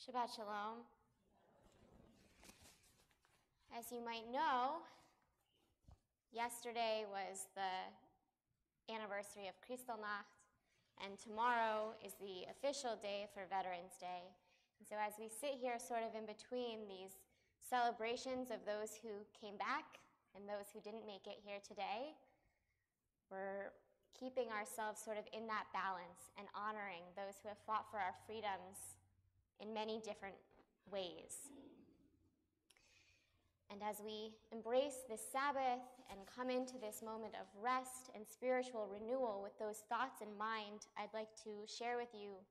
Shabbat Shalom. As you might know, yesterday was the anniversary of Kristallnacht, and tomorrow is the official day for Veterans Day. And so as we sit here sort of in between these celebrations of those who came back and those who didn't make it here today, we're keeping ourselves sort of in that balance and honoring those who have fought for our freedoms in many different ways. And as we embrace this Sabbath and come into this moment of rest and spiritual renewal with those thoughts in mind, I'd like to share with you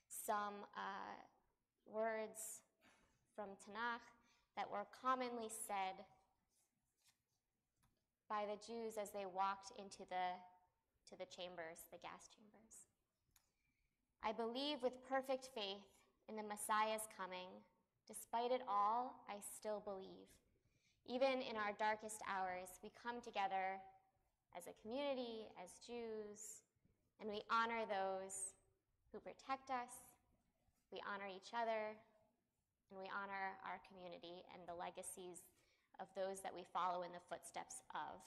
some words from Tanakh that were commonly said by the Jews as they walked into the chambers, the gas chambers. I believe with perfect faith in the Messiah's coming. Despite it all, I still believe. Even in our darkest hours, we come together as a community, as Jews, and we honor those who protect us, we honor each other, and we honor our community and the legacies of those that we follow in the footsteps of.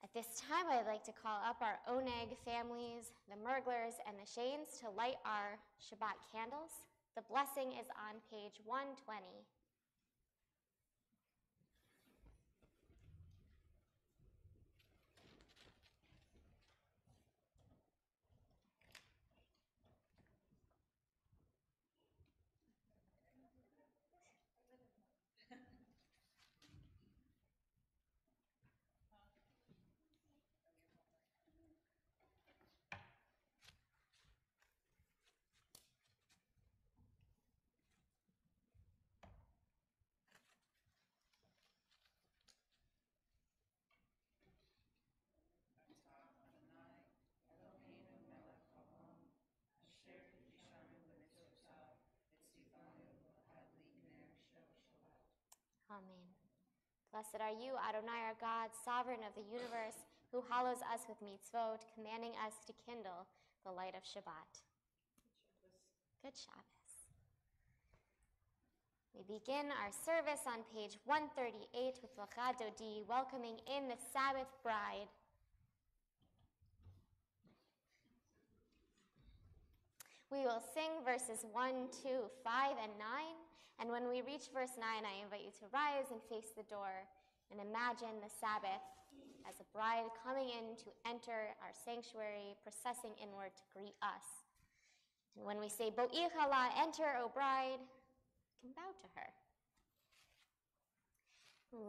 At this time, I'd like to call up our Oneg families, the Merglers, and the Shanes to light our Shabbat candles. The blessing is on page 120. Amen. Blessed are you, Adonai, our God, sovereign of the universe, who hallows us with mitzvot, commanding us to kindle the light of Shabbat. Good Shabbos. We begin our service on page 138 with Lecha Dodi, welcoming in the Sabbath bride. We will sing verses 1, 2, 5, and 9. And when we reach verse 9, I invite you to rise and face the door and imagine the Sabbath as a bride coming in to enter our sanctuary, processing inward to greet us. And when we say, Bo'ich Allah, enter, O bride, you can bow to her.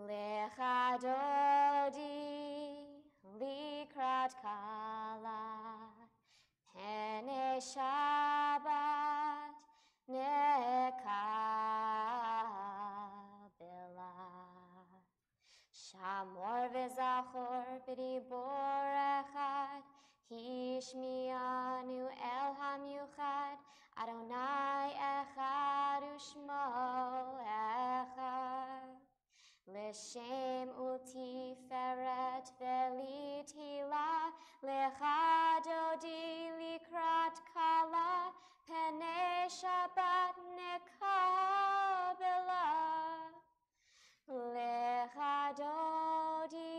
Lecha Dodi, likrat kala, pene Shabbat, nekabela. Shamor v'zachor b'dibor echad, hishmianu el hamyuchad, Adonai echad u'shmo echad. L'shem u'tiferet v'litila, lecha dodi likrat kala, Pene Shabbat nekabela. Lecha dodi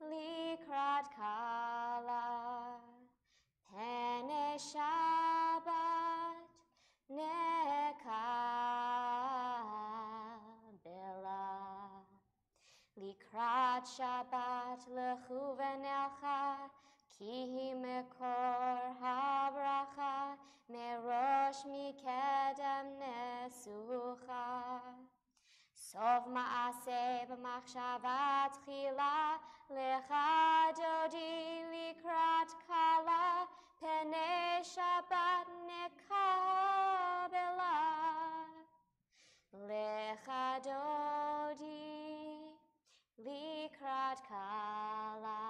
likrat kala, Pene Shabbat nekabela. Likrat Shabbat lechu v'nelcha, Ki mekor habracha, merosh mikedem nesucha. Sov maaseh b'machshavat chila, lecha dodi likrat kala, pene Shabbat nekabela. Lecha dodi likrat kala,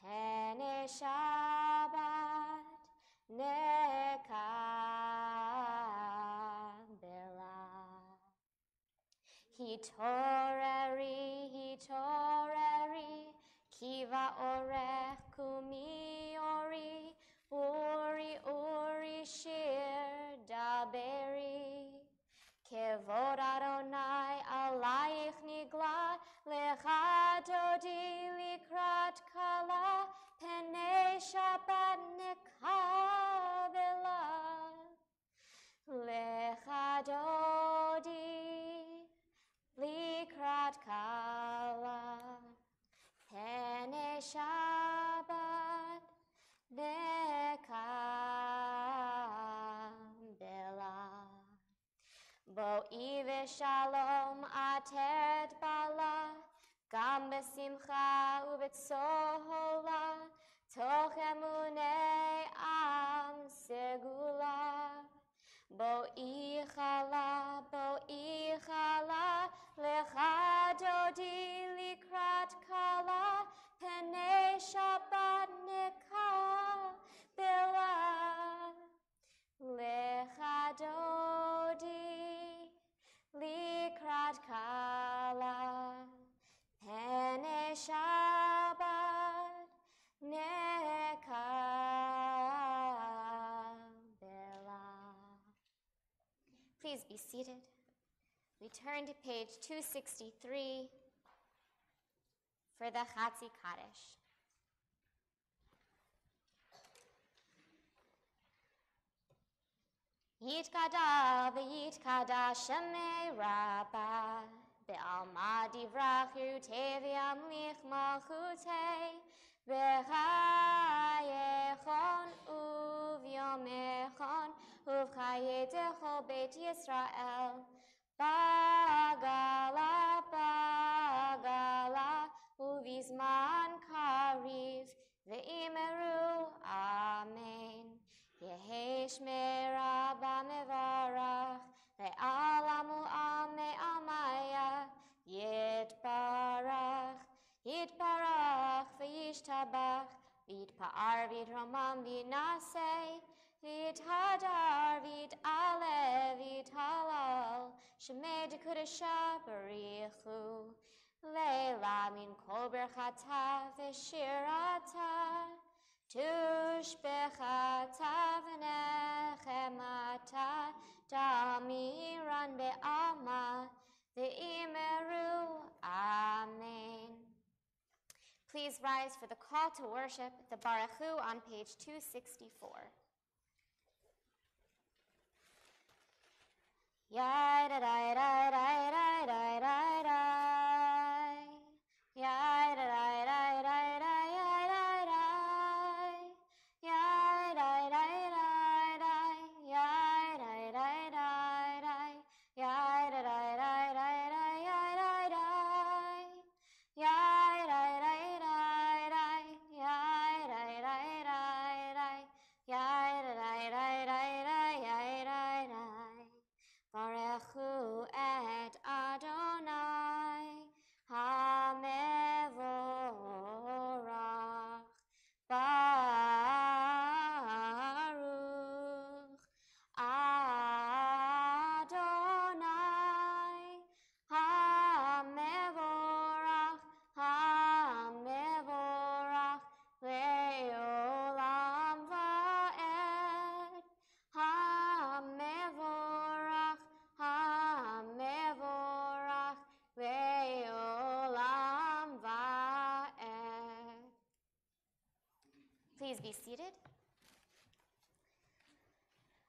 Pene Shabbat nekabela. Hitoreri, kiva orech kumi ori, בשלום עטרת בעלה, גם בשמחה ובצהלה, תוך אמוני עם סגולה. בואי חלה, לך דודי לקראת כלה, פני שבת נקבלה. לך דודי לקראת כלה, פני שבת נקבלה. Please be seated. We turn to page 263 for the Chatzi Kaddish. Yitkada v'yitkada shemei rabba, be'alma divrach yirutei v'yamlich malchutei, b'chayechon uv'yomechon uv'chaye dechol beit Yisrael, bagala, uv'izman kariv, ve'imeru, amen. Yehesh merabba mevarach, le'alamu ame amaya, yitbarach, v'yishtabach, v'yitpa'ar, v'yitromam, v'yinaseh, v'yithadar, v'yit'ale, v'yithalal, shemei dekudesha barichu, le'la min kol berchata v'shirata, tushbechata v'nechemata, damiran be'alma, ve'imeru, amen. Please rise for the call to worship, the Baruchu on page 264. Yai da da da da da da da da. Yai da da da da da da da. Yai da da da da. Yai da da da da. Yai da da da da da. Yai da da da da. Yai da da da da. Yai da da da da. Barechu et Adonai hamevorach, Baruch Adonai hamevorach, le'olam va'ed, hamevorach, ve'olam va'ed. Please be seated.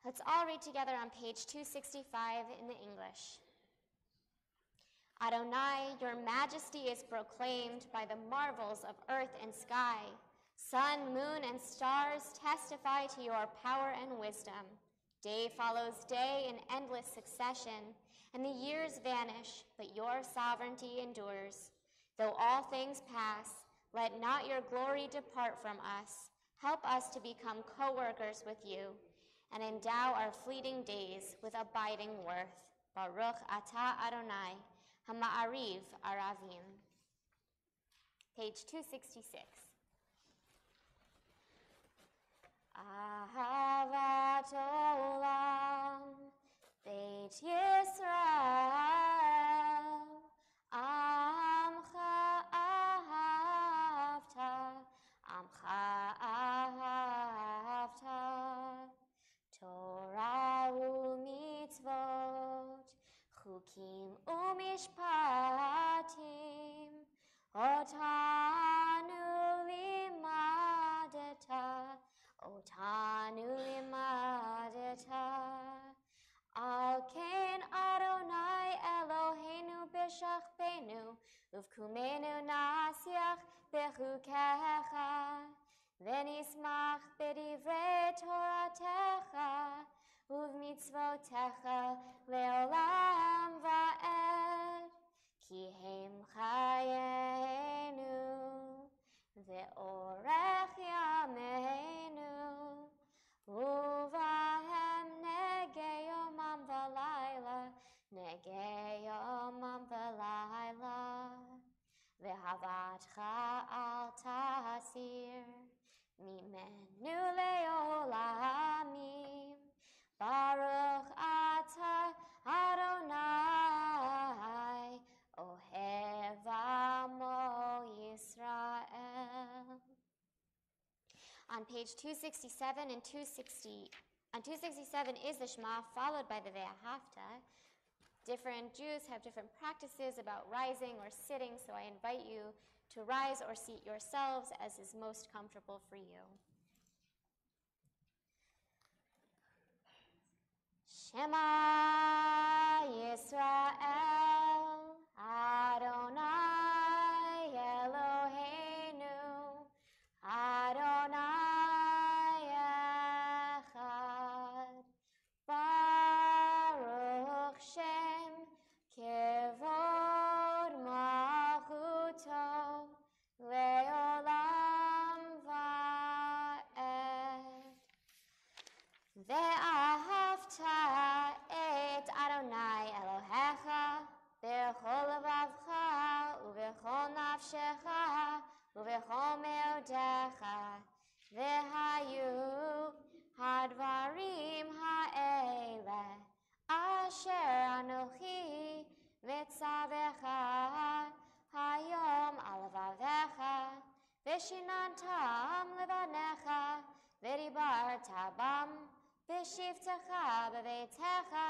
Let's all read together on page 265 in the English. Adonai, your majesty is proclaimed by the marvels of earth and sky. Sun, moon, and stars testify to your power and wisdom. Day follows day in endless succession, and the years vanish, but your sovereignty endures. Though all things pass, let not your glory depart from us. Help us to become co-workers with you, and endow our fleeting days with abiding worth. Baruch atah Adonai, hama'ariv aravim. Page 266. Ahavat olam, Beit Yisrael, Amcha ahavta, Torah u'mitzvot, Chukim u'mishpatim, Otanu limadeta, Al ken Adonai Eloheinu b'shachbenu, uvkumenu nasiach bechukecha, v'nismach b'divrei Toratecha, uv'mitzvotecha le'olam va'ed. le'orech yameinu, uvahem negei yomam v'layla, negei yomam v'layla, ve'havatcha al tasir, mimenu le'olamim, Baruch atah Adonai, Ohev Amo Yisrael. On page 267 and 267 is the Shema, followed by the Ve'ahavta. Different Jews have different practices about rising or sitting, so I invite you to rise or seat yourselves as is most comfortable for you. Shema Yisrael, Adonai Eloheinu, Adonai Echad, Baruch Shem Kevod Malchuto, Leolam Va'ed. Ve'ahavta et Adonai Elohecha b'chol levavcha u'b'chol nafshecha u'b'chol meodecha ve'hayu hadvarim ha'ele asher anochi mitzavecha hayom al levavecha v'shinantam levanecha v'dibarta bam v'shivtecha b'veitecha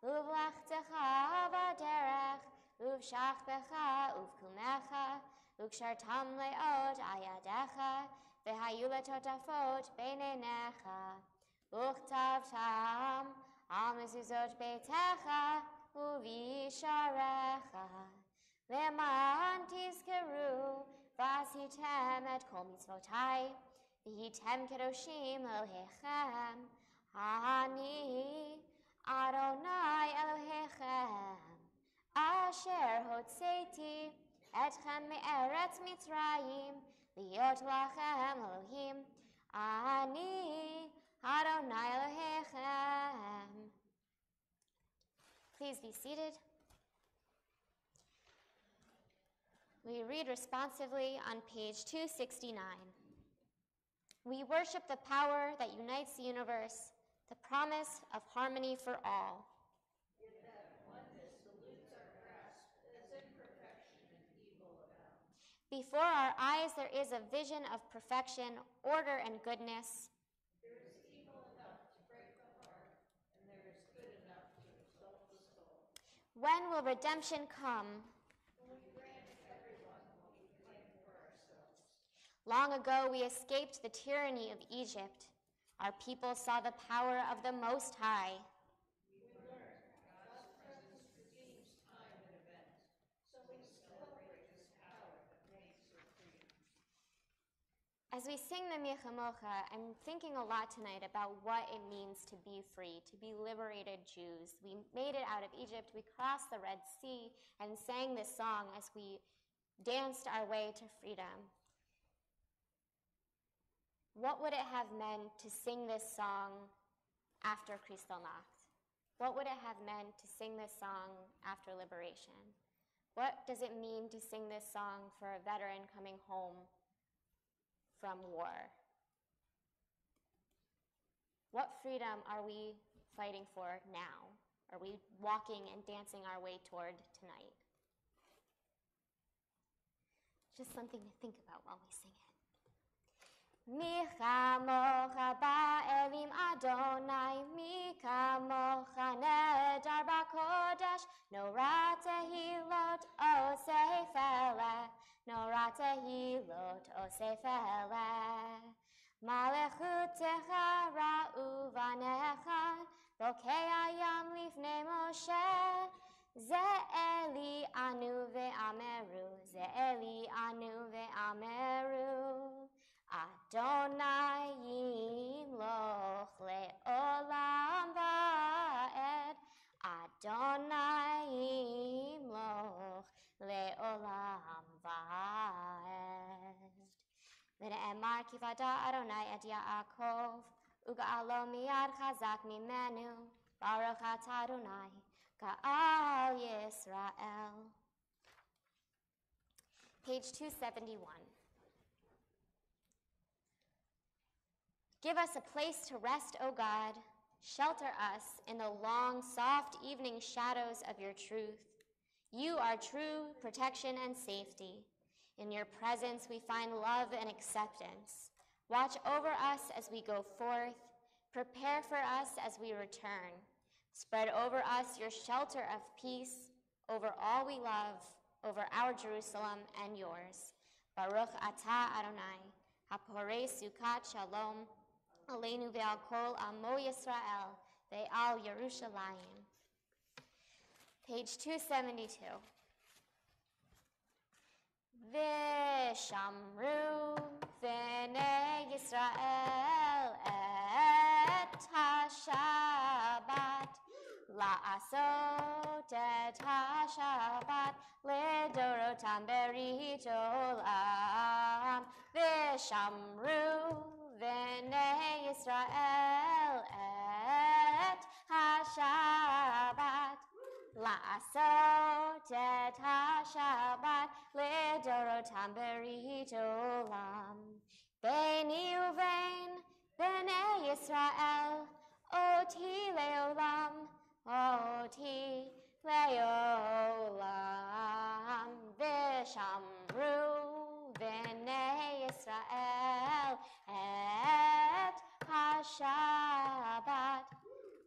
uv'lachtecha b'derech uv'shachbecha uv'kumecha uv'kshartam le'ot ayadecha v'hayu letotafot b'neinecha uchtavtam al mezuzot beitecha uv'yisharecha le'man tizkeru v'asitem et kol mitzvotai v'hitem kedoshim Elohechem Ani Adonai Elohechem Asher hotzeiti etchem me'eretz Mitzrayim liot lachem Elohim Ani Adonai Elohechem. Please be seated. We read responsively on page 269. We worship the power that unites the universe, the promise of harmony for all. In that oneness eludes our grasp, as imperfection and evil abound. Before our eyes there is a vision of perfection, order, and goodness. There is evil enough to break the heart, and there is good enough to exalt the soul. When will redemption come? When we grant everyone what we claim for ourselves. Long ago we escaped the tyranny of Egypt. Our people saw the power of the Most High. We learned God's presence redeems time and event, so we celebrate this power that makes for freedom. As we sing the Michamocha, I'm thinking a lot tonight about what it means to be free, to be liberated Jews. We made it out of Egypt, we crossed the Red Sea, and sang this song as we danced our way to freedom. What would it have meant to sing this song after Kristallnacht? What would it have meant to sing this song after liberation? What does it mean to sing this song for a veteran coming home from war? What freedom are we fighting for now? Are we walking and dancing our way toward tonight? Just something to think about while we sing it. Mi chamocha ba'elim Adonai, mi kamocha nedar b'kodesh, nora tehilot osei feleh, nora tehilot osei feleh. Malechutecha ra'u v'necha, rokei hayam lifnei Moshe, ze eli anu ve'ameru, ze eli anu ve'ameru. Adonai yimloch le'olam va'ed, Adonai yimloch le'olam va'ed. kivada Adonai et Yaakov, uga'alo miyad chazak mimenu, Baruch atah Adonai, Ga'al Yisrael. Page 271. Give us a place to rest, O God. Shelter us in the long, soft evening shadows of your truth. You are true protection and safety. In your presence we find love and acceptance. Watch over us as we go forth. Prepare for us as we return. Spread over us your shelter of peace, over all we love, over our Jerusalem and yours. Baruch atah Adonai, haporei sukat shalom, aleinu ve'al kol amo Yisrael, ve'al Yerushalayim. Page 272. V'shamru v'nei Yisrael et ha-Shabbat, la'asot et ha-Shabbat, לדורותם ברית עולם. ושמרו בני ישראל את השבת, לעשות את השבת לדורותם ברית עולם. ביני ובין בני ישראל אותי לעולם, אותי לעולם. ושמרו בני ישראל את השבת,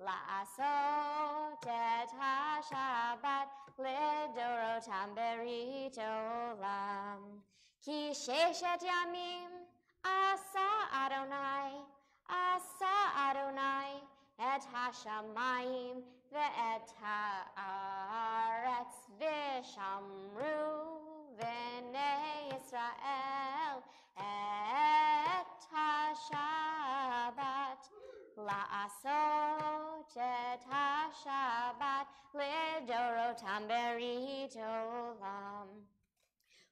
לעשות את השבת לדורותם ברית עולם. כי ששת ימים עשה אדוני את השמיים ואת הארץ, ושמרו בני ישראל את השבת, לעשות את השבת לדורותם ברית עולם.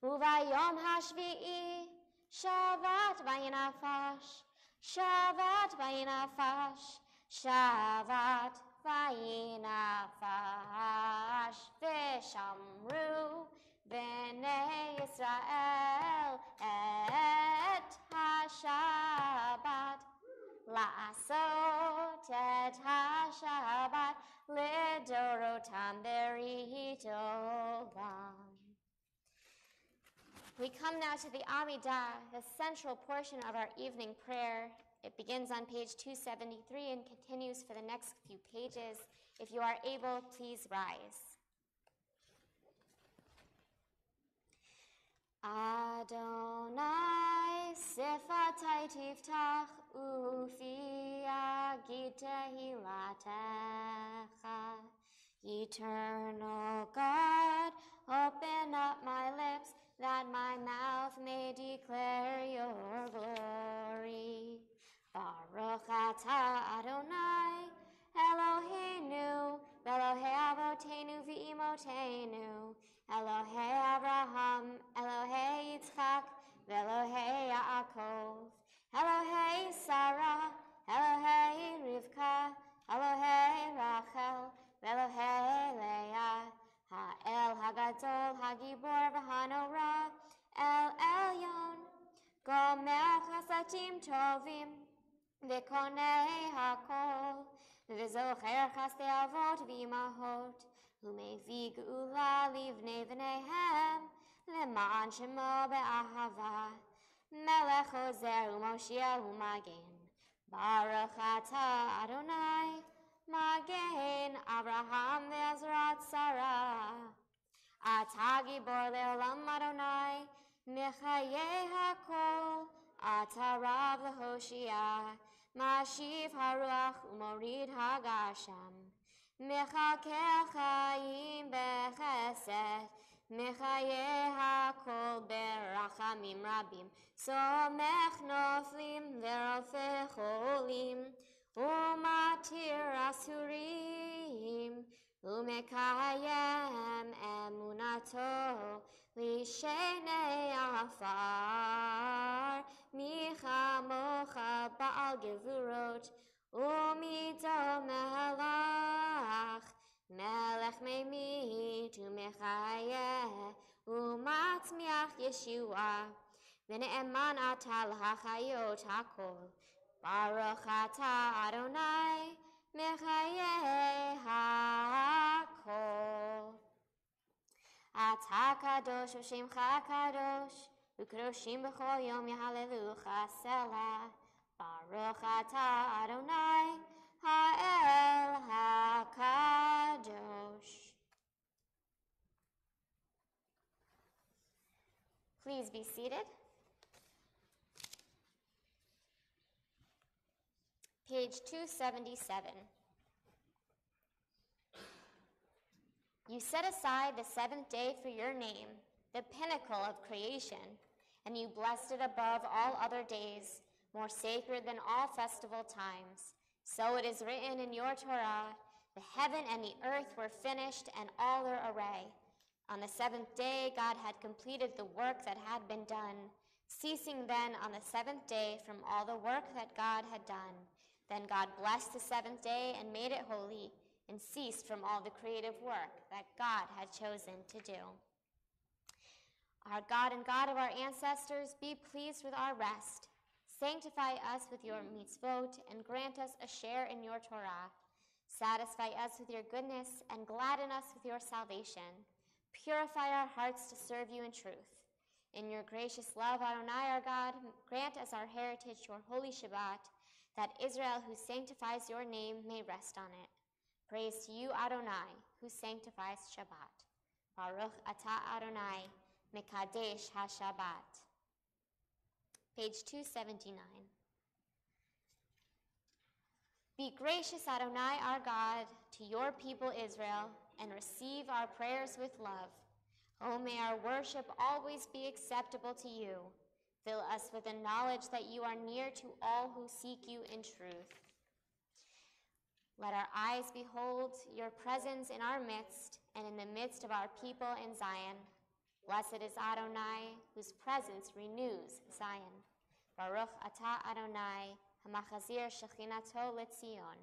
וביום השביעי שבת וינפש, שבת וינפש, שבת וינפש. ושמרו בני ישראל את השבת, לעשות את השבת לדורותם ברית עולם. We come now to the Amidah, the central portion of our evening prayer. It begins on page 273 and continues for the next few pages. If you are able, please rise. Adonai sifatai tiftach ufi agid tehilatecha. Eternal God, open up my lips that my mouth may declare your glory. Baruch atah Adonai, Eloheinu, Elohei Avotenu v'imotenu, Elohei Abraham, Elohei Yitzchak, Elohei Yaakov, Elohei Sarah, Elohei Rivka, Elohei Rachel, Elohei Leah, Ha'el Hagadol, Hagibor v'Hanora, El Elyon, Gomer Chasadim Tovim, V'konei Hakol, V'zocher Chasdei Avot v'imahot, U'mevii geula livnei v'neihem, L'ma'an shemo be'ahava, Melech ozer u'moshiach u'magen, Baruch atah Adonai, Magen Abraham ve'ezrat Sarah. Atah gibor le'olam Adonai, Mechayeh hakol, Atah Rav le'hoshia, Mashiv haruach u'morid hagasham. Mechakel chayim bechesed, Mechayeh hakol berachamim rabim. Somech noflim ve'rofeh cholim, Umatir asurim, umekayem emunato, lishenei afar, micha al gevurot, umito melach, melech meimit umechayeh, umatzmiach Yeshua, v'ne'eman ata l'hachayot hakol, Baruch atah Adonai, mechayeh hakol. Atah kadosh u'shemcha kadosh, u'kadoshim b'chol yom yahalelucha selah. Baruch atah Adonai, ha'el hakadosh. Please be seated. Page 277. You set aside the seventh day for your name, the pinnacle of creation, and you blessed it above all other days, more sacred than all festival times. So it is written in your Torah, the heaven and the earth were finished and all their array. On the seventh day, God had completed the work that had been done, ceasing then on the seventh day from all the work that God had done. Then God blessed the seventh day and made it holy, and ceased from all the creative work that God had chosen to do. Our God and God of our ancestors, be pleased with our rest. Sanctify us with your mitzvot, and grant us a share in your Torah. Satisfy us with your goodness, and gladden us with your salvation. Purify our hearts to serve you in truth. In your gracious love, Adonai our God, grant as our heritage your holy Shabbat, that Israel who sanctifies your name may rest on it. Praise to you, Adonai, who sanctifies Shabbat. Baruch atah Adonai, mekadesh ha-Shabbat. Page 279. Be gracious, Adonai, our God, to your people Israel, and receive our prayers with love. Oh, may our worship always be acceptable to you. Fill us with the knowledge that you are near to all who seek you in truth. Let our eyes behold your presence in our midst and in the midst of our people in Zion. Blessed is Adonai, whose presence renews Zion. Baruch atah Adonai, hamachazir shechinato letzion.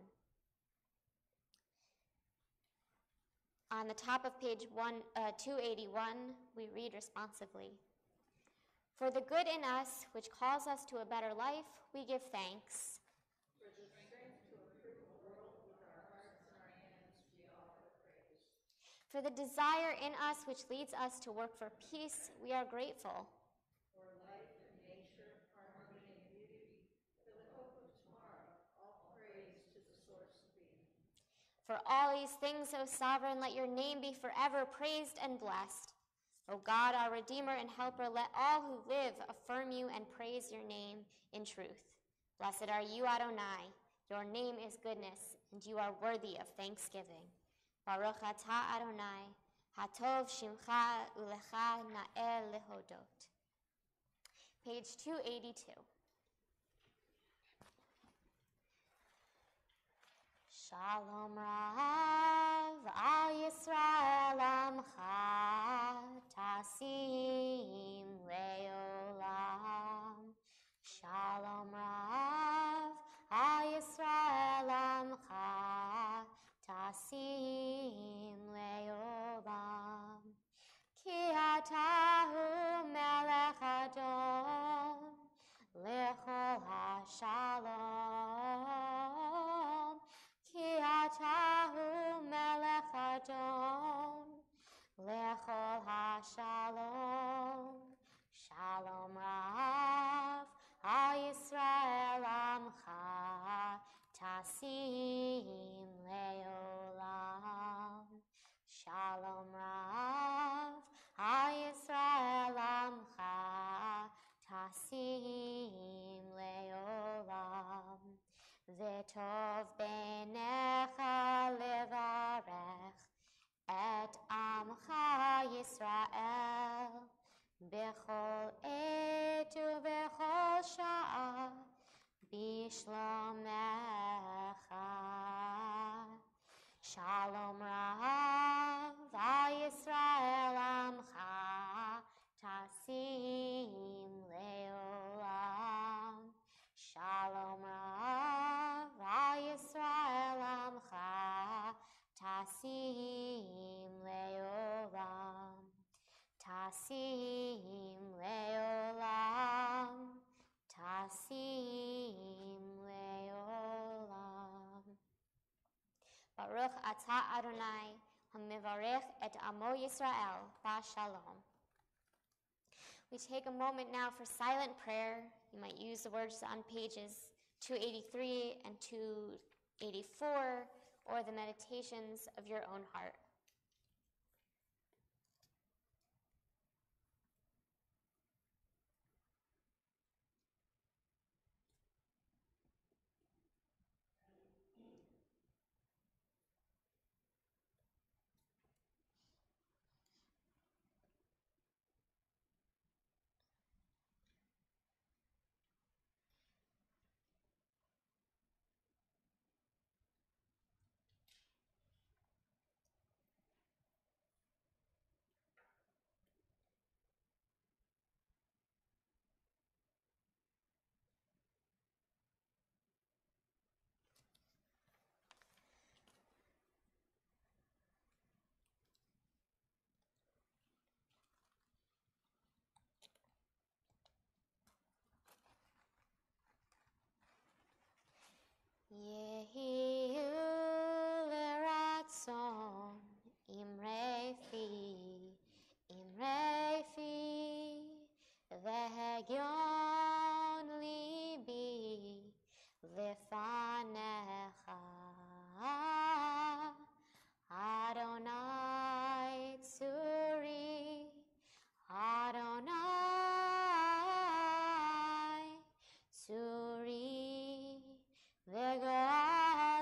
On the top of page 281, we read responsively. For the good in us, which calls us to a better life, we give thanks. For the strength to improve the world with our hearts and our hands, we offer praise. For the desire in us which leads us to work for peace, we are grateful. For life and nature, harmony and beauty, for the hope of tomorrow, all praise to the source of being. For all these things, O Sovereign, let your name be forever praised and blessed. O God, our Redeemer and Helper, let all who live affirm you and praise your name in truth. Blessed are you, Adonai. Your name is goodness, and you are worthy of thanksgiving. Baruch atah Adonai, hatov shimcha ulecha na'el lehodot. Page 282. Shalom Rav al Yisrael amcha tasim leolam. Shalom Rav al Yisrael amcha tasim leolam. Ki atahu melech adon lechol hashalom. Ki atahu melech adon lechol hashalom. Shalom Rav al Yisrael Baruch atah Adonai, hamivarech et amo Yisrael, b'shalom. We take a moment now for silent prayer. You might use the words on pages 283 and 284, or the meditations of your own heart. Yehi uratzon imrefi vehegyon libi lefanecha Adonai tzuri Adonai tzuri Vegoali.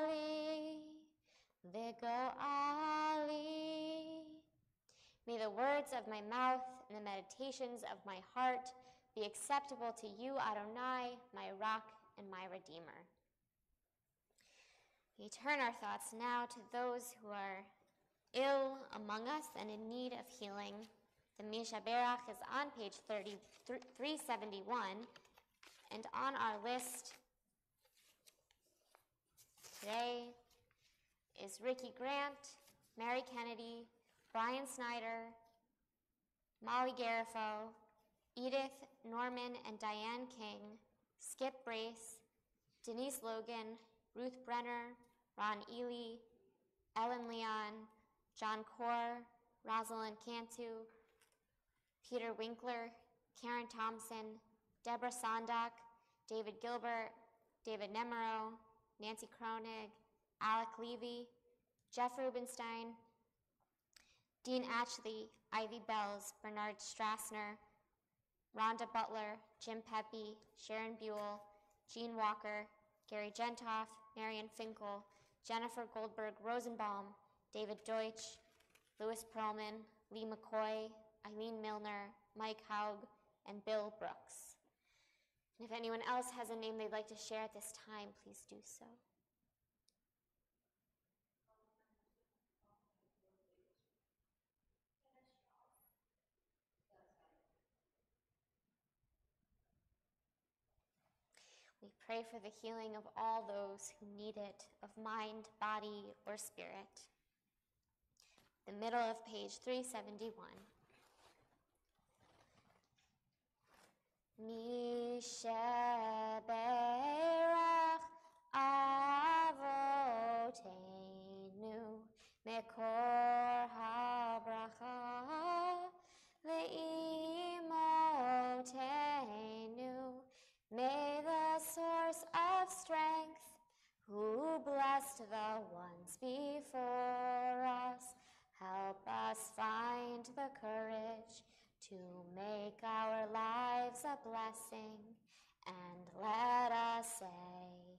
May the words of my mouth and the meditations of my heart be acceptable to you, Adonai, my rock and my redeemer. We turn our thoughts now to those who are ill among us and in need of healing. The Mishaberach is on page 371, and on our list today is Ricky Grant, Mary Kennedy, Brian Snyder, Molly Garifo, Edith Norman and Diane King, Skip Brace, Denise Logan, Ruth Brenner, Ron Ely, Ellen Leon, John Kaur, Rosalind Cantu, Peter Winkler, Karen Thompson, Deborah Sondak, David Gilbert, David Nemero, Nancy Kronig, Alec Levy, Jeff Rubenstein, Dean Atchley, Ivy Bells, Bernard Strassner, Rhonda Butler, Jim Pepe, Sharon Buell, Jean Walker, Gary Gentoff, Marion Finkel, Jennifer Goldberg Rosenbaum, David Deutsch, Louis Perlman, Lee McCoy, Eileen Milner, Mike Haug, and Bill Brooks. And if anyone else has a name they'd like to share at this time, please do so. We pray for the healing of all those who need it, of mind, body, or spirit. The middle of page 371. Mishaberach avotenu mekor habracha ve'imotenu. May the source of strength, who blessed the ones before us, help us find the courage to make our lives a blessing, and let us say,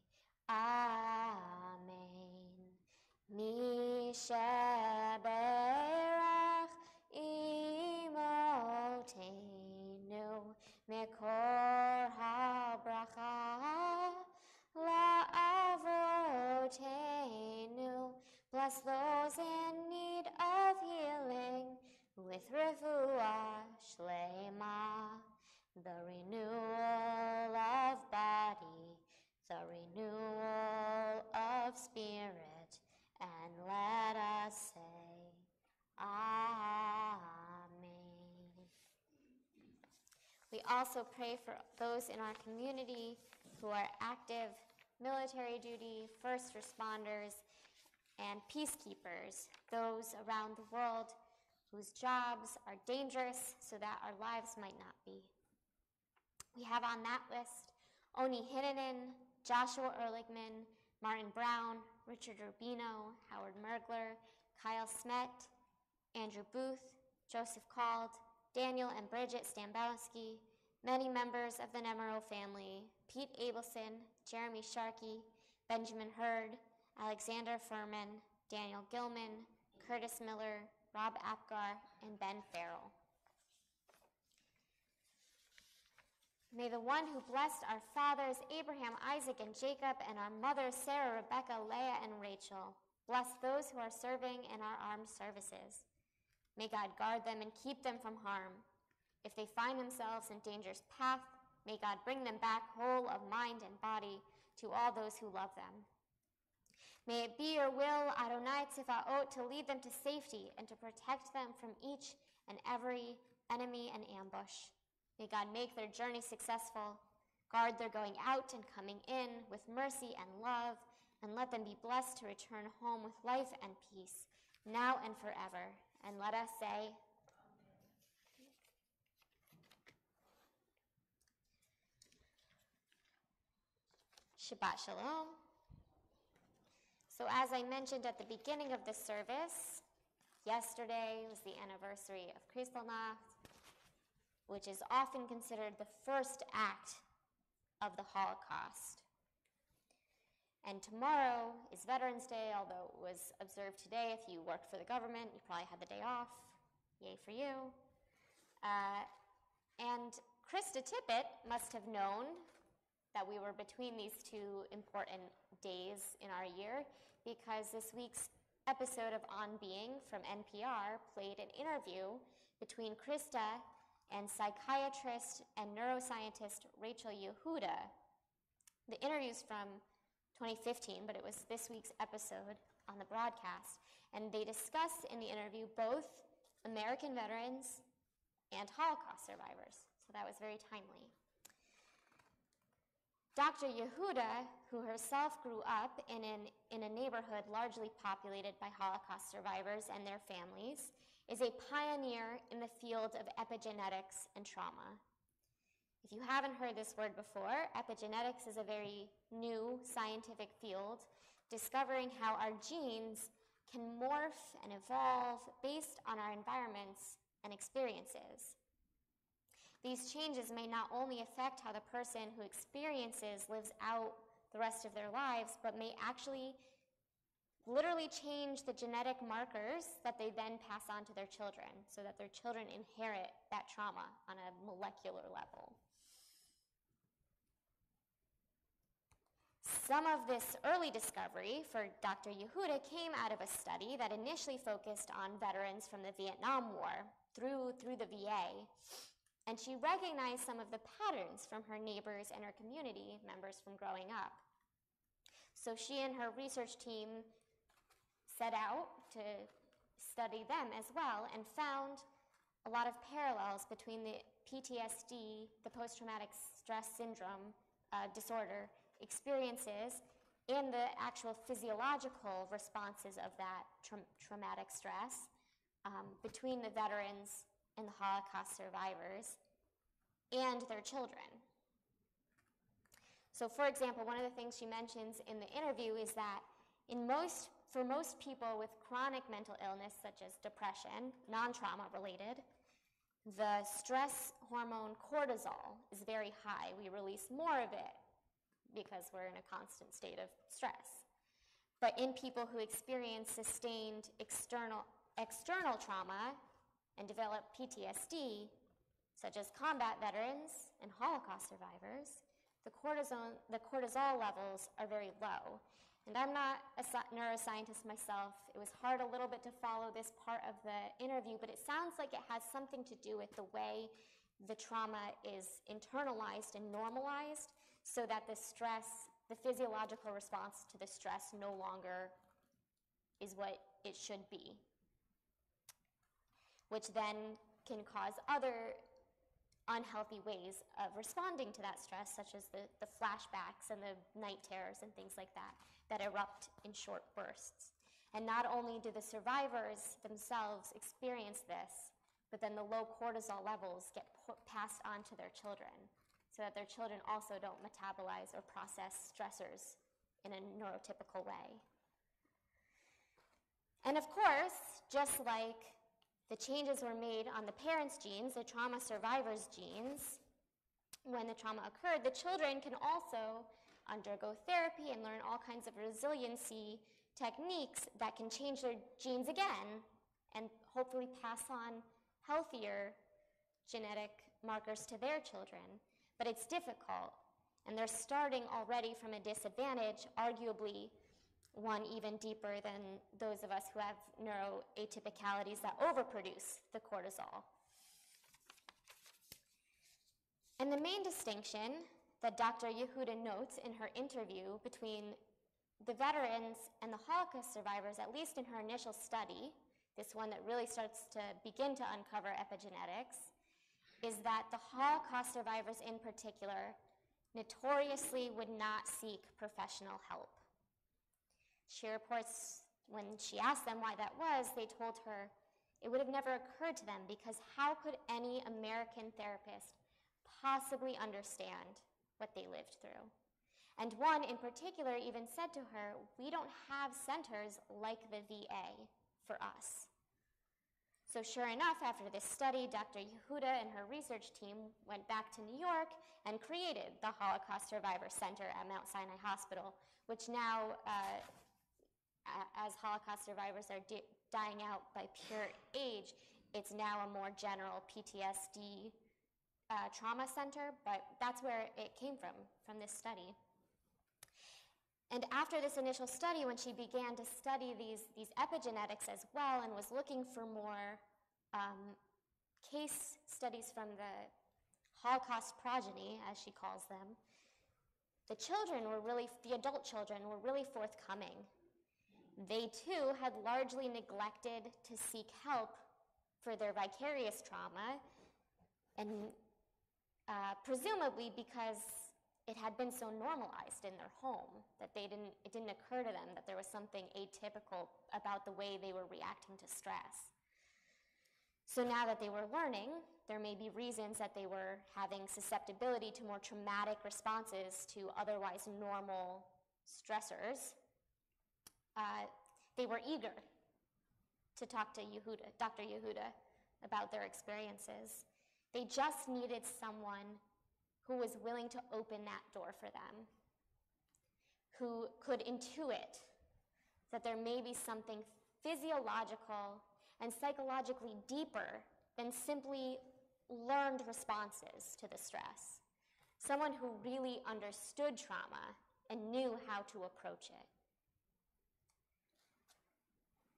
Amen. Mishaberach imotenu mekor habracha la'avotenu. Bless those in need of healing with refuah shlema, the renewal of body, the renewal of spirit, and let us say, Amen. We also pray for those in our community who are active military duty, first responders, and peacekeepers, those around the world whose jobs are dangerous so that our lives might not be. We have on that list Oni Hinnanen, Joshua Ehrlichman, Martin Brown, Richard Rubino, Howard Mergler, Kyle Smet, Andrew Booth, Joseph Cald, Daniel and Bridget Stambowski, many members of the Nemero family, Pete Abelson, Jeremy Sharkey, Benjamin Hurd, Alexander Furman, Daniel Gilman, Curtis Miller, Rob Apgar, and Ben Farrell. May the one who blessed our fathers, Abraham, Isaac, and Jacob, and our mothers, Sarah, Rebecca, Leah, and Rachel, bless those who are serving in our armed services. May God guard them and keep them from harm. If they find themselves in dangerous path, may God bring them back whole of mind and body to all those who love them. May it be your will, Adonai Tzivaot, to lead them to safety and to protect them from each and every enemy and ambush. May God make their journey successful, guard their going out and coming in with mercy and love, and let them be blessed to return home with life and peace, now and forever. And let us say, Shabbat Shalom. So as I mentioned at the beginning of this service, yesterday was the anniversary of Kristallnacht, which is often considered the first act of the Holocaust. And tomorrow is Veterans Day, although it was observed today. If you worked for the government, you probably had the day off. Yay for you. And Krista Tippett must have known that we were between these two important days in our year, because this week's episode of On Being from NPR played an interview between Krista and psychiatrist and neuroscientist Rachel Yehuda. The interview's from 2015, but it was this week's episode on the broadcast. And they discuss in the interview both American veterans and Holocaust survivors. So that was very timely. Dr. Yehuda, who herself grew up in a neighborhood largely populated by Holocaust survivors and their families, is a pioneer in the field of epigenetics and trauma. If you haven't heard this word before, epigenetics is a very new scientific field discovering how our genes can morph and evolve based on our environments and experiences. These changes may not only affect how the person who experiences lives out the rest of their lives, but may actually literally change the genetic markers that they then pass on to their children, so that their children inherit that trauma on a molecular level. Some of this early discovery for Dr. Yehuda came out of a study that initially focused on veterans from the Vietnam War through the VA, and she recognized some of the patterns from her neighbors and her community members from growing up. So she and her research team set out to study them as well and found a lot of parallels between the PTSD, the post-traumatic stress syndrome disorder experiences, and the actual physiological responses of that traumatic stress between the veterans and the Holocaust survivors and their children. So, for example, one of the things she mentions in the interview is that for most people with chronic mental illness, such as depression, non-trauma related, the stress hormone cortisol is very high. We release more of it because we're in a constant state of stress. But in people who experience sustained external trauma and develop PTSD, such as combat veterans and Holocaust survivors, the cortisol levels are very low. And I'm not a neuroscientist myself. It was hard a little bit to follow this part of the interview, but it sounds like it has something to do with the way the trauma is internalized and normalized, so that the stress, the physiological response to the stress no longer is what it should be, which then can cause other unhealthy ways of responding to that stress, such as the flashbacks and the night terrors and things like that erupt in short bursts. And not only do the survivors themselves experience this, but then the low cortisol levels get passed on to their children, so that their children also don't metabolize or process stressors in a neurotypical way. And of course, just like the changes were made on the parents' genes, the trauma survivors' genes, when the trauma occurred, the children can also undergo therapy and learn all kinds of resiliency techniques that can change their genes again and hopefully pass on healthier genetic markers to their children. But it's difficult, and they're starting already from a disadvantage, arguably one even deeper than those of us who have neuroatypicalities that overproduce the cortisol. And the main distinction that Dr. Yehuda notes in her interview between the veterans and the Holocaust survivors, at least in her initial study, this one that really starts to begin to uncover epigenetics, is that the Holocaust survivors in particular notoriously would not seek professional help. She reports when she asked them why that was, they told her it would have never occurred to them because how could any American therapist possibly understand what they lived through? And one in particular even said to her, "We don't have centers like the VA for us." So sure enough, after this study, Dr. Yehuda and her research team went back to New York and created the Holocaust Survivor Center at Mount Sinai Hospital, which now, as Holocaust survivors are dying out by pure age, it's now a more general PTSD trauma center, but that's where it came from this study. And after this initial study, when she began to study these epigenetics as well and was looking for more case studies from the Holocaust progeny, as she calls them, the adult children were really forthcoming. They too had largely neglected to seek help for their vicarious trauma, and presumably because it had been so normalized in their home that it didn't occur to them that there was something atypical about the way they were reacting to stress. So now that they were learning, there may be reasons that they were having susceptibility to more traumatic responses to otherwise normal stressors. They were eager to talk to Dr. Yehuda about their experiences. They just needed someone who was willing to open that door for them, who could intuit that there may be something physiological and psychologically deeper than simply learned responses to the stress. Someone who really understood trauma and knew how to approach it.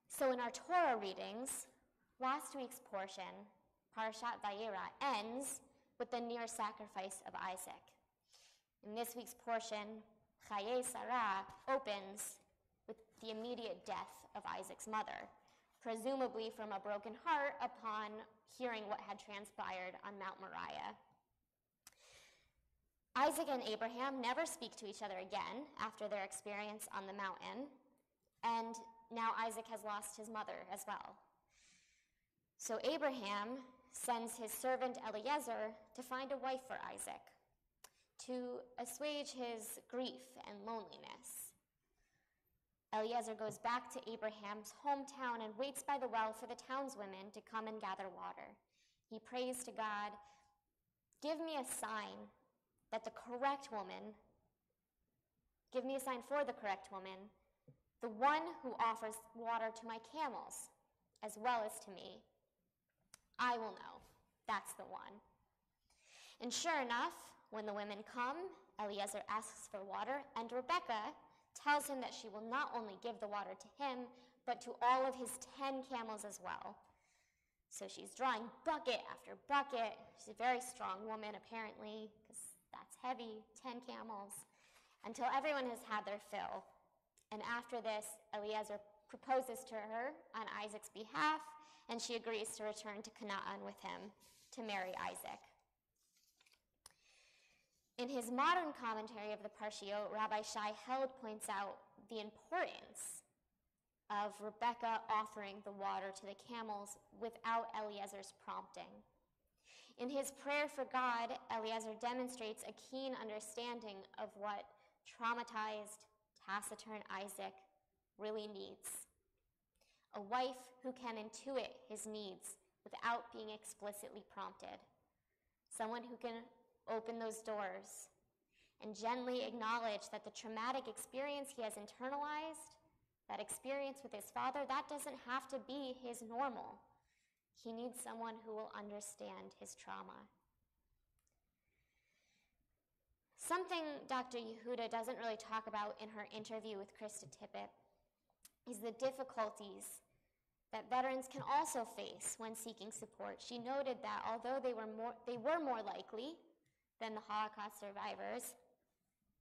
So in our Torah readings, last week's portion, Parashat Vayera, ends with the near sacrifice of Isaac. In this week's portion, Chaye Sarah opens with the immediate death of Isaac's mother, presumably from a broken heart upon hearing what had transpired on Mount Moriah. Isaac and Abraham never speak to each other again after their experience on the mountain, and now Isaac has lost his mother as well. So Abraham sends his servant Eliezer to find a wife for Isaac, to assuage his grief and loneliness. Eliezer goes back to Abraham's hometown and waits by the well for the townswomen to come and gather water. He prays to God, give me a sign for the correct woman, the one who offers water to my camels as well as to me. I will know. That's the one. And sure enough, when the women come, Eliezer asks for water, and Rebekah tells him that she will not only give the water to him, but to all of his 10 camels as well. So she's drawing bucket after bucket. She's a very strong woman, apparently, because that's heavy, 10 camels, until everyone has had their fill. And after this, Eliezer proposes to her on Isaac's behalf, and she agrees to return to Canaan with him to marry Isaac. In his modern commentary of the Parshiot, Rabbi Shai Held points out the importance of Rebekah offering the water to the camels without Eliezer's prompting. In his prayer for God, Eliezer demonstrates a keen understanding of what traumatized, taciturn Isaac really needs. A wife who can intuit his needs without being explicitly prompted. Someone who can open those doors and gently acknowledge that the traumatic experience he has internalized, that experience with his father, that doesn't have to be his normal. He needs someone who will understand his trauma. Something Dr. Yehuda doesn't really talk about in her interview with Krista Tippett is the difficulties that veterans can also face when seeking support. She noted that although they were more likely than the Holocaust survivors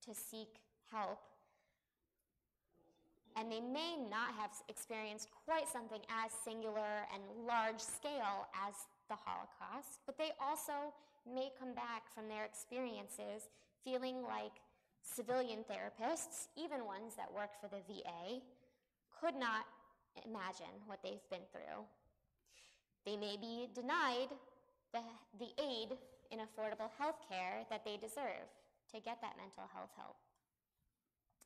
to seek help, and they may not have experienced quite something as singular and large scale as the Holocaust, but they also may come back from their experiences feeling like civilian therapists, even ones that work for the VA, could not imagine what they've been through. They may be denied the aid in affordable health care that they deserve to get that mental health help.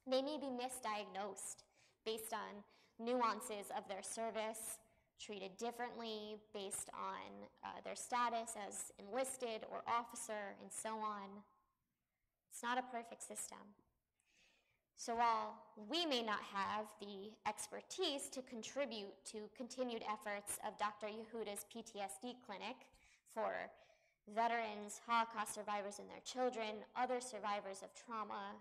They may be misdiagnosed based on nuances of their service, treated differently based on their status as enlisted or officer, and so on. It's not a perfect system. So while we may not have the expertise to contribute to continued efforts of Dr. Yehuda's PTSD clinic for veterans, Holocaust survivors and their children, other survivors of trauma,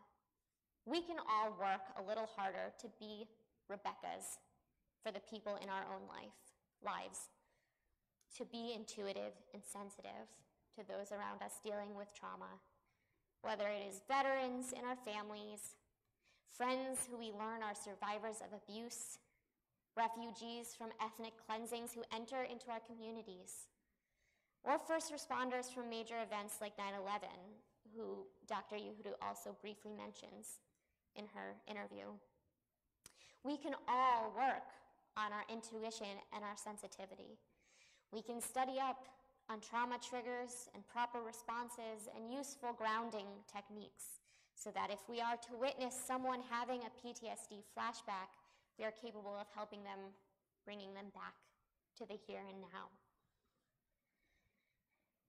we can all work a little harder to be Rebekahs for the people in our own lives, to be intuitive and sensitive to those around us dealing with trauma, whether it is veterans in our families, friends who we learn are survivors of abuse, refugees from ethnic cleansings who enter into our communities, or first responders from major events like 9/11, who Dr. Yehuda also briefly mentions in her interview. We can all work on our intuition and our sensitivity. We can study up on trauma triggers and proper responses and useful grounding techniques, so that if we are to witness someone having a PTSD flashback, we are capable of helping them, bringing them back to the here and now.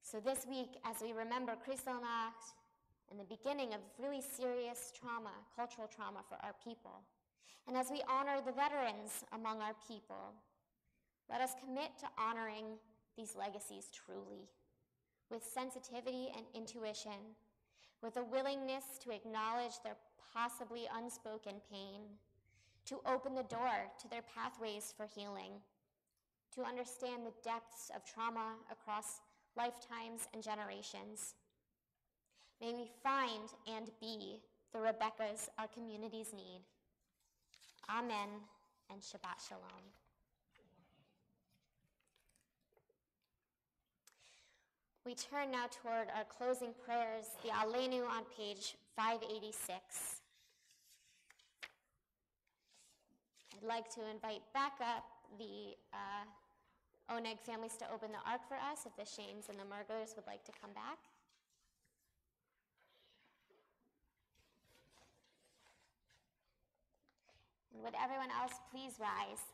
So this week, as we remember Kristallnacht and the beginning of really serious trauma, cultural trauma for our people, and as we honor the veterans among our people, let us commit to honoring these legacies truly, with sensitivity and intuition, with a willingness to acknowledge their possibly unspoken pain, to open the door to their pathways for healing, to understand the depths of trauma across lifetimes and generations. May we find and be the Rebekahs our communities need. Amen and Shabbat Shalom. We turn now toward our closing prayers, the Aleinu on page 586. I'd like to invite back up the Oneg families to open the ark for us, if the Shanes and the Murgers would like to come back. And would everyone else please rise?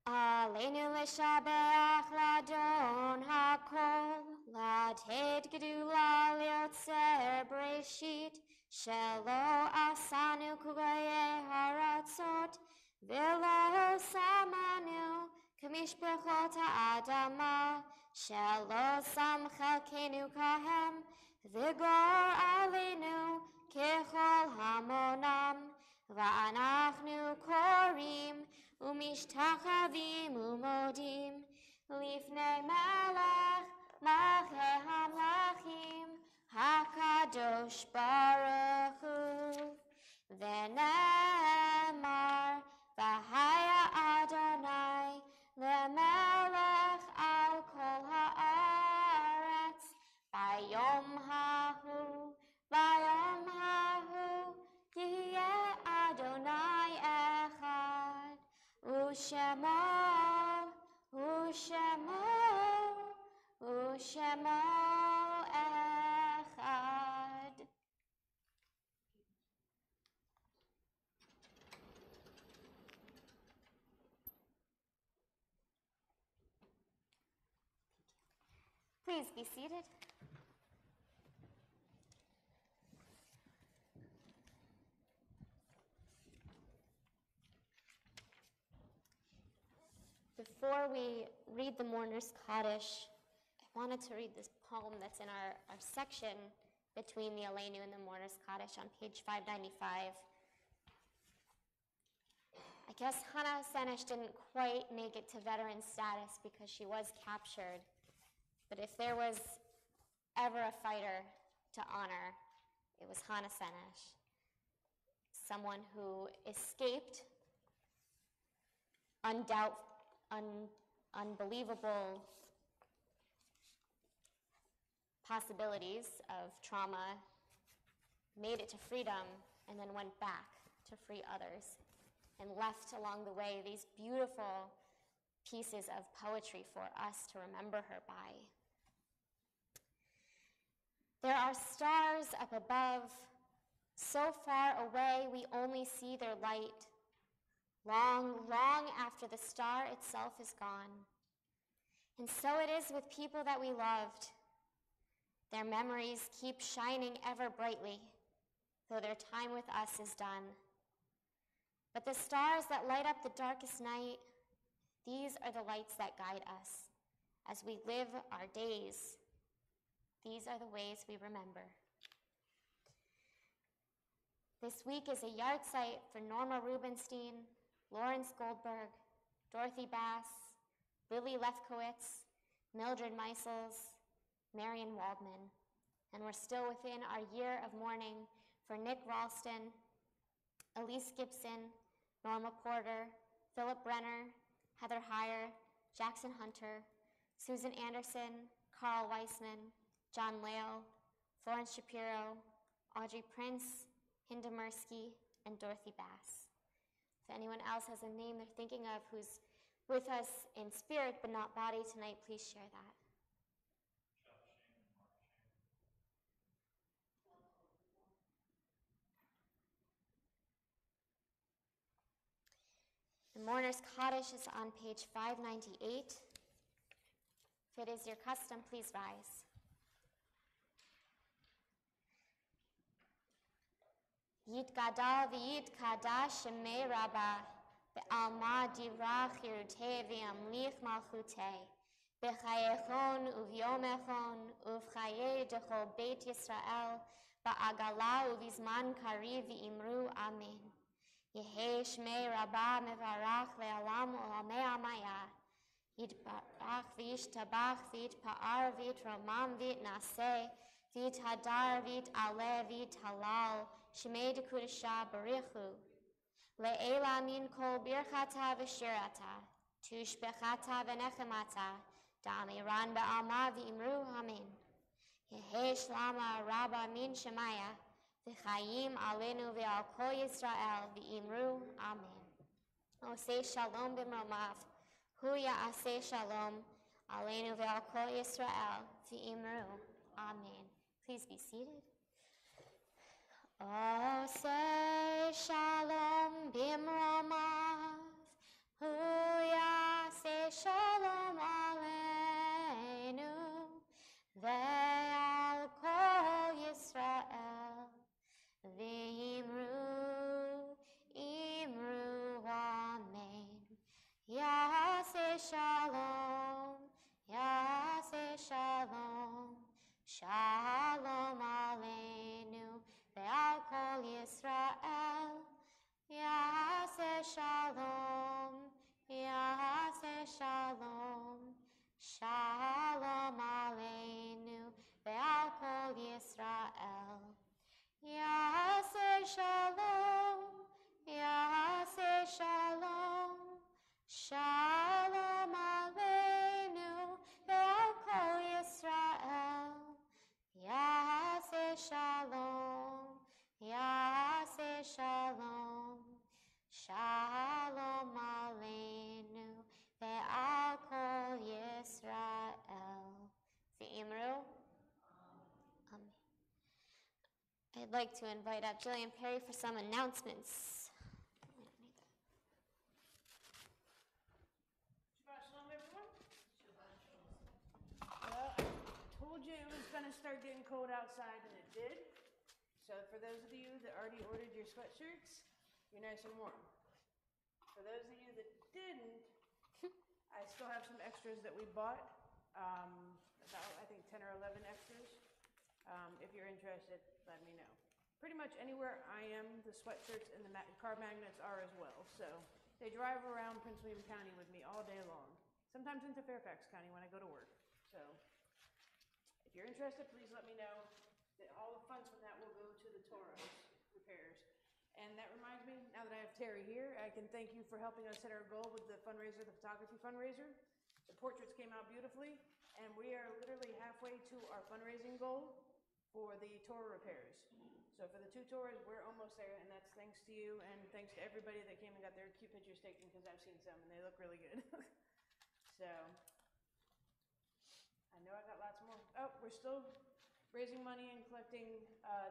Aleinu l'shabeach l'adon hakol, l'adhed gedula liotzer breshit, shelo asanu kugaye haratzot, v'lo samanu k'mishpechot ha'adama, shelo sam chelkenu kahem, v'gor aleinu kechol hamonam, v'anachnu korim, ומשתחווים ומודים לפני מלך מלכי המלכים הקדוש ברוך Ushemo, Ushemo, Ushemo Echad. Please be seated. Before we read the Mourner's Kaddish, I wanted to read this poem that's in our section between the Aleinu and the Mourner's Kaddish on page 595. I guess Hannah Senesh didn't quite make it to veteran status because she was captured. But if there was ever a fighter to honor, it was Hannah Senesh, someone who escaped unbelievable possibilities of trauma, made it to freedom, and then went back to free others, and left along the way these beautiful pieces of poetry for us to remember her by. There are stars up above, so far away we only see their light. Long, long after the star itself is gone. And so it is with people that we loved. Their memories keep shining ever brightly, though their time with us is done. But the stars that light up the darkest night, these are the lights that guide us as we live our days. These are the ways we remember. This week is a yahrzeit for Norma Rubinstein, Lawrence Goldberg, Dorothy Bass, Lily Lefkowitz, Mildred Meisels, Marion Waldman. And we're still within our year of mourning for Nick Ralston, Elise Gibson, Norma Porter, Philip Brenner, Heather Heyer, Jackson Hunter, Susan Anderson, Carl Weissman, John Leo, Florence Shapiro, Audrey Prince, Hinda Mirsky, and Dorothy Bass. If anyone else has a name they're thinking of who's with us in spirit but not body tonight, please share that. The Mourner's Kaddish is on page 598. If it is your custom, please rise. Yitgadal v'yitkadash shemei rabbah ve'alma divrach yiruteh v'yamlich malchuteh b'chayechon uvyomechon uvchaye dechol beit Yisrael ba'agala uvizman kariv v'imru amen. Yehei shmei rabbah mevarach le'alam olamei amaya yitbarach v'yishtabach v'yitpa'ar v'yitromam v'yitnaseh v'yithadar v'yit'aleh v'yithalal Shemei Dekudasha Barichu, Le'ela min kol birchata v'shirata, tushbechata v'nechemata, damiran ba'alma v'imru amen. Yehei shlama rabba min shemaya, v'chayim alenu v'al kol Yisrael v'imru amen. Oseh shalom b'mromav, hu ya'aseh shalom, alenu v'al kol Yisrael v'imru amen. Please be seated. Oh, say shalom bimromav, huya say shalom aleinu, ve'al kol Yisrael, v'imru, imru, amen. Yaseh shalom, yaseh shalom, shalom aleinu, ve'al kol Yisrael, yaseh shalom, yaseh shalom, shalom aleinu, ve'al kol Yisrael, yaseh shalom, yaseh shalom, shalom aleinu, ve'al kol Yisrael, yaseh shalom, yaseh shalom, shalom aleinu. I'd like to invite up Jillian Perry for some announcements. Shabbat Shalom, everyone. Well, I told you it was going to start getting cold outside, and it did. So for those of you that already ordered your sweatshirts, you're nice and warm. For those of you that didn't, I still have some extras that we bought, about I think 10 or 11 extras. If you're interested, let me know. Pretty much anywhere I am, the sweatshirts and the car magnets are as well. So they drive around Prince William County with me all day long, sometimes into Fairfax County when I go to work. So if you're interested, please let me know. All the funds from that will go to the Torah's repairs. And that reminds me, now that I have Terry here, I can thank you for helping us hit our goal with the fundraiser, the photography fundraiser. The portraits came out beautifully, and we are literally halfway to our fundraising goal for the Torah repairs. So for the 2 Torahs, we're almost there, and that's thanks to you and thanks to everybody that came and got their cute pictures taken, because I've seen some and they look really good. So I know I got lots more. Oh, we're still raising money and collecting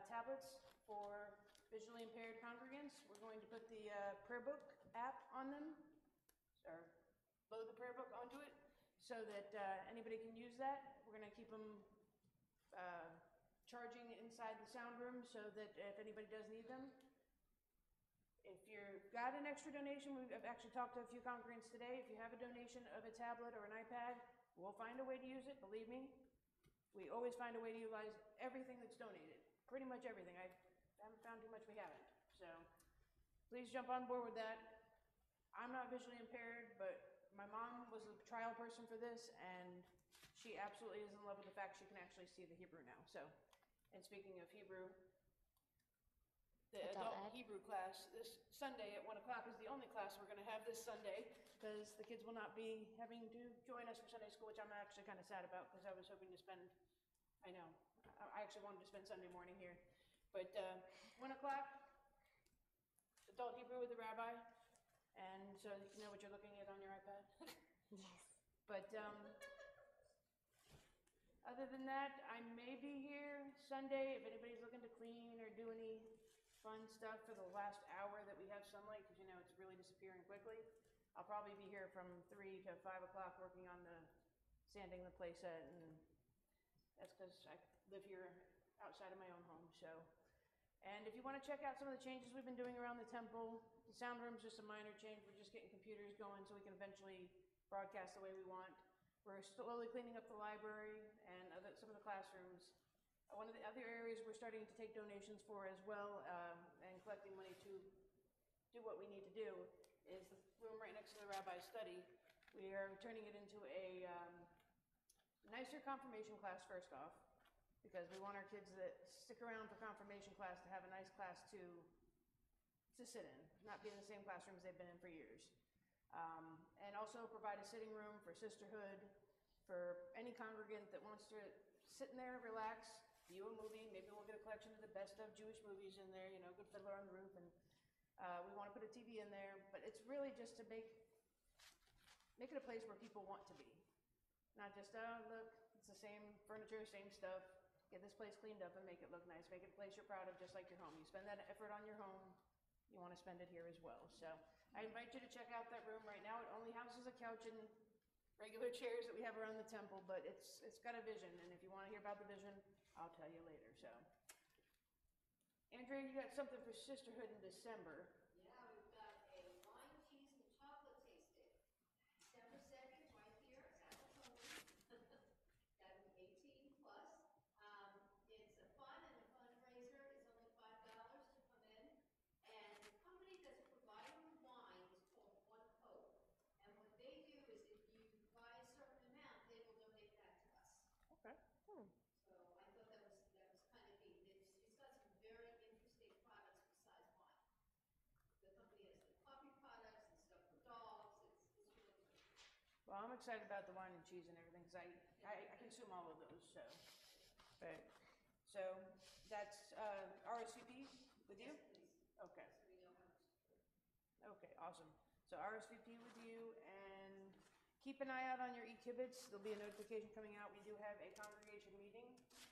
tablets for visually impaired congregants. We're going to put the prayer book app on them, or load the prayer book onto it, so that anybody can use that. We're going to keep them charging inside the sound room, so that if anybody does need them. If you've got an extra donation, I've actually talked to a few congregants today. If you have a donation of a tablet or an iPad, we'll find a way to use it, believe me. We always find a way to utilize everything that's donated, pretty much everything. I haven't found too much we haven't. So please jump on board with that. I'm not visually impaired, but my mom was a trial person for this, and she absolutely is in love with the fact she can actually see the Hebrew now. So, and speaking of Hebrew, the adult Hebrew class this Sunday at 1 o'clock is the only class we're going to have this Sunday, because the kids will not be having to join us for Sunday school, which I'm actually kind of sad about, because I was hoping to spend, I know, I actually wanted to spend Sunday morning here. But 1 o'clock, adult Hebrew with the rabbi, and so you know what you're looking at on your iPad. Yes. But other than that, I may be here Sunday if anybody's looking to clean or do any fun stuff for the last hour that we have sunlight, because you know it's really disappearing quickly. I'll probably be here from 3 to 5 o'clock working on the sanding the playset, and that's because I live here outside of my own home. So, and if you want to check out some of the changes we've been doing around the temple, the sound room's just a minor change. We're just getting computers going so we can eventually broadcast the way we want. We're slowly cleaning up the library and some of the classrooms. One of the other areas we're starting to take donations for as well, and collecting money to do what we need to do, is the room right next to the rabbi's study. We are turning it into a nicer confirmation class first off, because we want our kids that stick around for confirmation class to have a nice class to sit in, not be in the same classrooms they've been in for years. And also provide a sitting room for sisterhood, for any congregant that wants to sit in there, relax, view a movie. Maybe we'll get a collection of the best of Jewish movies in there, you know, Good Fiddler on the Roof, and we want to put a TV in there. But it's really just to make it a place where people want to be. Not just, oh, look, it's the same furniture, same stuff. Get this place cleaned up and make it look nice. Make it a place you're proud of, just like your home. You spend that effort on your home, you want to spend it here as well. So I invite you to check out that room. Right now it only houses a couch and regular chairs that we have around the temple, but it's got a vision, and if you want to hear about the vision, I'll tell you later. So Andrea, you got something for sisterhood in December. Yeah, we've got a wine, cheese, and chocolate tasting. December 2nd, right here at Appleton. Got an 18 plus. It's a fun and a fundraiser. It's only $5 to come in. And the company that's providing the wine is called One Hope. And what they do is if you buy a certain amount, they will donate that to us. Okay. So I thought that was kind of neat. It's got some very interesting products besides wine. The company has like coffee products and stuff for dogs. It's really good. Well, I'm excited about the wine and cheese and everything, because I consume all of those. So that's RSVP with you? Yes, please. Okay. So we know how much to put. Okay, awesome. So RSVP with you, and keep an eye out on your e-kibitz. There'll be a notification coming out. We do have a congregation meeting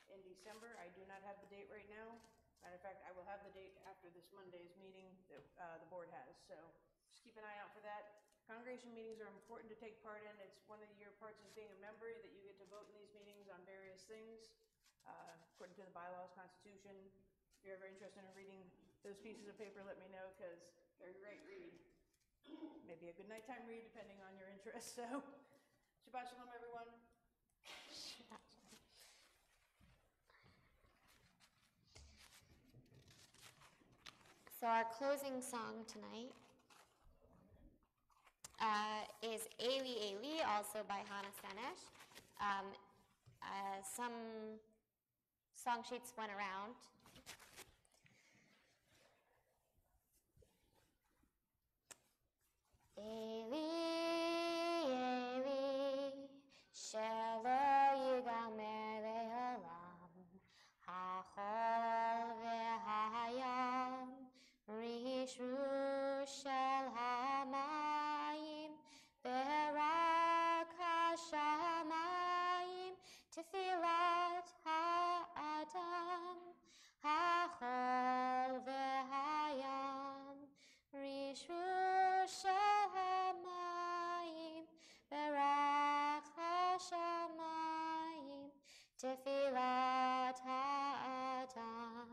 in December. I do not have the date right now, Matter of fact, I will have the date after this Monday's meeting that the board has, so just keep an eye out for that. Congregation meetings are important to take part in. It's one of your parts of being a member that you get to vote in these meetings on various things, according to the bylaws, Constitution. If you're ever interested in reading those pieces of paper, let me know, because they're a great read. Maybe a good nighttime read, depending on your interest. So, Shabbat Shalom, everyone. So our closing song tonight is Eli Eli, also by Hannah Senesh. Some song sheets went around. Eli, Eli, shelo yigamer le'olam, hachol ve'hayam, rishru shel hamayim, berak hashamayim, tefilat ha'adam, hachol ve'hayam, rishru shel hamayim, berak hashamayim, tefilat ha'adam.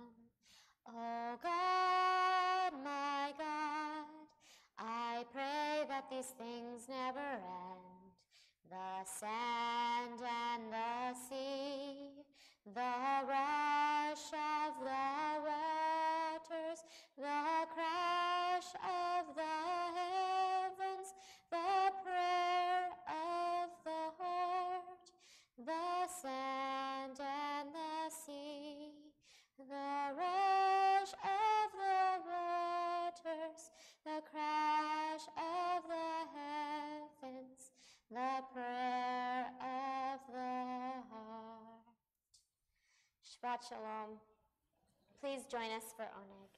Oh God, my God, I pray that these things never end. The sand and the sea, the rush of the waters, the crash of the heavens, the prayer of the heart, the sand and the sea, the rush of the waters, the crash of the heavens, the prayer of the heart. Shabbat Shalom. Please join us for Oneg.